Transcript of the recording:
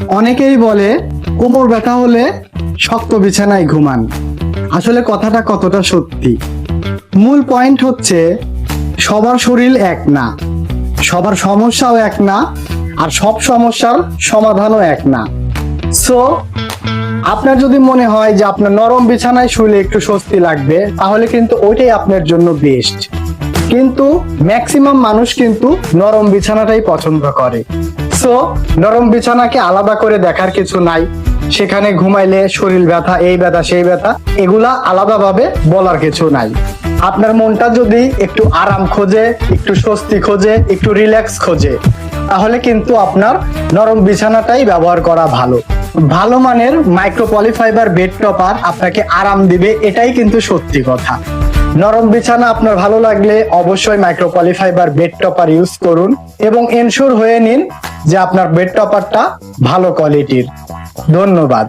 অনেকেই বলে কোমর ব্যথা হলে শক্ত বিছানায় ঘুমান। আসলে কথাটা কতটা সত্যি? মূল পয়েন্ট হচ্ছে সবার শরীর এক না, সবার সমস্যাও এক না, আর সব সমস্যার সমাধানও এক না। সো আপনার যদি মনে হয় যে আপনার নরম বিছানায় শুলে একটু স্বস্তি লাগবে, তাহলে কিন্তু ওইটাই আপনার জন্য বেস্ট। কিন্তু ম্যাক্সিমাম মানুষ কিন্তু নরম বিছানাটাই পছন্দ করে। সো নরম বিছানাকে আলাদা করে দেখার কিছু নাই। সেখানে ঘুমাইলে শরীর ব্যথা, এই ব্যথা সেই ব্যথা, এগুলা আলাদাভাবে বলার কিছু নাই। আপনার মনটা যদি একটু আরাম খোঁজে, একটু স্বস্তি খোঁজে, একটু রিল্যাক্স খোঁজে, তাহলে কিন্তু আপনার নরম বিছানাটাই ব্যবহার করা ভালো। ভালো মানের মাইক্রো পলিফাইবার বেড টপার আপনাকে আরাম দিবে, এটাই কিন্তু সত্যি কথা। নরম বিছানা আপনার ভালো লাগলে অবশ্যই micro polyfibre bed topper use করুন এবং এনশিওর হয়ে নিন যে আপনার বেড টপারটা ভালো কোয়ালিটির। ধন্যবাদ।